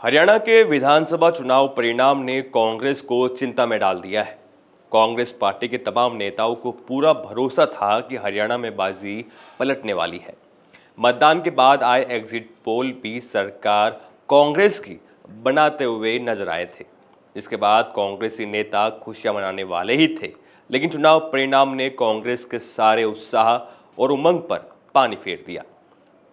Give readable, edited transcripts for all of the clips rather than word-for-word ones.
हरियाणा के विधानसभा चुनाव परिणाम ने कांग्रेस को चिंता में डाल दिया है। कांग्रेस पार्टी के तमाम नेताओं को पूरा भरोसा था कि हरियाणा में बाजी पलटने वाली है। मतदान के बाद आए एग्जिट पोल भी सरकार कांग्रेस की बनाते हुए नजर आए थे। इसके बाद कांग्रेसी नेता खुशियां मनाने वाले ही थे, लेकिन चुनाव परिणाम ने कांग्रेस के सारे उत्साह और उमंग पर पानी फेर दिया।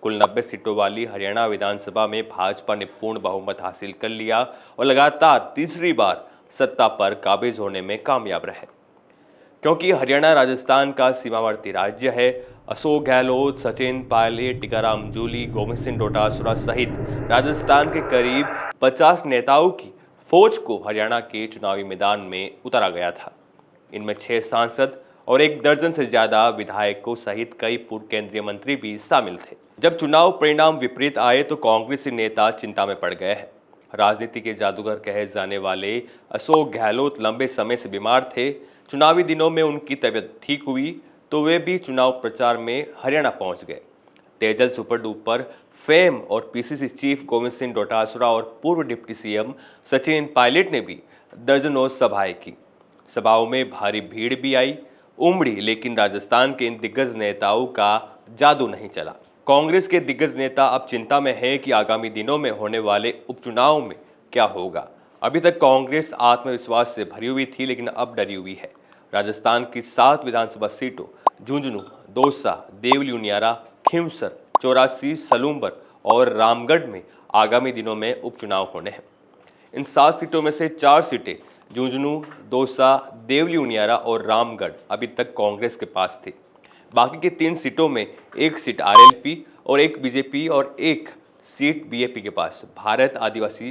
कुल 90 सीटों वाली हरियाणा विधानसभा में भाजपा ने पूर्ण बहुमत हासिल कर लिया और लगातार तीसरी बार सत्ता पर काबिज होने में कामयाब रहे। क्योंकि हरियाणा राजस्थान का सीमावर्ती राज्य है, अशोक गहलोत, सचिन पायलट, टीकाराम जूली, गोविंद सिंह डोटासरा सहित राजस्थान के करीब 50 नेताओं की फौज को हरियाणा के चुनावी मैदान में उतारा गया था। इनमें 6 सांसद और 1 दर्जन से ज्यादा विधायकों सहित कई पूर्व केंद्रीय मंत्री भी शामिल थे। जब चुनाव परिणाम विपरीत आए तो कांग्रेसी नेता चिंता में पड़ गए हैं। राजनीति के जादूगर कहे जाने वाले अशोक गहलोत लंबे समय से बीमार थे। चुनावी दिनों में उनकी तबीयत ठीक हुई तो वे भी चुनाव प्रचार में हरियाणा पहुंच गए। तेजल सुपर डुपर फेम और पीसीसी चीफ गोविंद सिंह डोटासरा और पूर्व डिप्टी सीएम सचिन पायलट ने भी दर्जनों सभाएं की। सभाओं में भारी भीड़ भी आई उमड़ी, लेकिन राजस्थान के इन दिग्गज नेताओं का जादू नहीं चला। कांग्रेस के दिग्गज नेता अब चिंता में हैं कि आगामी दिनों में होने वाले उपचुनाव में क्या होगा। अभी तक कांग्रेस आत्मविश्वास से भरी हुई थी, लेकिन अब डरी हुई है। राजस्थान की 7 विधानसभा सीटों झुंझुनू, दौसा, देवली उनियारा, खिमसर, चौरासी, सलूम्बर और रामगढ़ में आगामी दिनों में उपचुनाव होने हैं। इन 7 सीटों में से 4 सीटें झुंझुनू, दौसा, देवली उनियारा और रामगढ़ अभी तक कांग्रेस के पास थी। बाकी की 3 सीटों में 1 सीट आरएलपी और 1 बीजेपी और 1 सीट बीएपी के पास भारत आदिवासी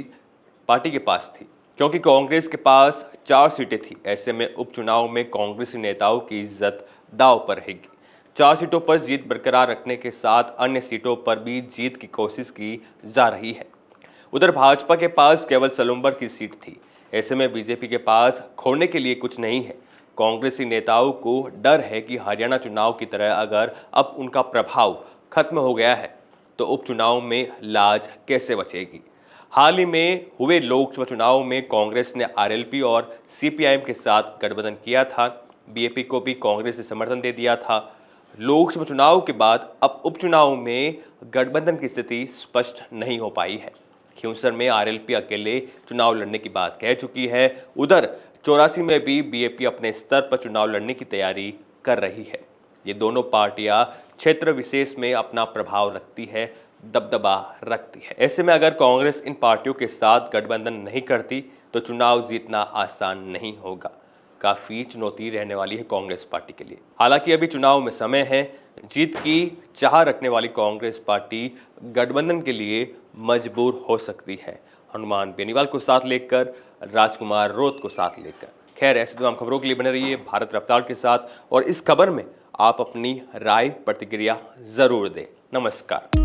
पार्टी के पास थी। क्योंकि कांग्रेस के पास 4 सीटें थी, ऐसे में उपचुनाव में कांग्रेसी नेताओं की इज्जत दांव पर रहेगी। 4 सीटों पर जीत बरकरार रखने के साथ अन्य सीटों पर भी जीत की कोशिश की जा रही है। उधर भाजपा के पास केवल सलूम्बर की सीट थी। ऐसे में बीजेपी के पास खोने के लिए कुछ नहीं है। कांग्रेसी नेताओं को डर है कि हरियाणा चुनाव की तरह अगर अब उनका प्रभाव खत्म हो गया है तो उपचुनाव में लाज कैसे बचेगी। हाल ही में हुए लोकसभा चुनाव में कांग्रेस ने आरएलपी और सीपीआईएम के साथ गठबंधन किया था। बीएपी को भी कांग्रेस ने समर्थन दे दिया था। लोकसभा चुनाव के बाद अब उपचुनाव में गठबंधन की स्थिति स्पष्ट नहीं हो पाई है। खिमसर में आरएलपी अकेले चुनाव लड़ने की बात कह चुकी है। उधर चौरासी में भी बीएपी अपने स्तर पर चुनाव लड़ने की तैयारी कर रही है। ये दोनों पार्टियां क्षेत्र विशेष में अपना प्रभाव रखती है, दबदबा रखती है। ऐसे में अगर कांग्रेस इन पार्टियों के साथ गठबंधन नहीं करती तो चुनाव जीतना आसान नहीं होगा। काफी चुनौती रहने वाली है कांग्रेस पार्टी के लिए। हालांकि अभी चुनाव में समय है। जीत की चाह रखने वाली कांग्रेस पार्टी गठबंधन के लिए मजबूर हो सकती है। हनुमान बेनीवाल को साथ लेकर, राजकुमार रोत को साथ लेकर। खैर, ऐसी तमाम खबरों के लिए बने रहिए भारत रफ्तार के साथ और इस खबर में आप अपनी राय प्रतिक्रिया जरूर दें। नमस्कार।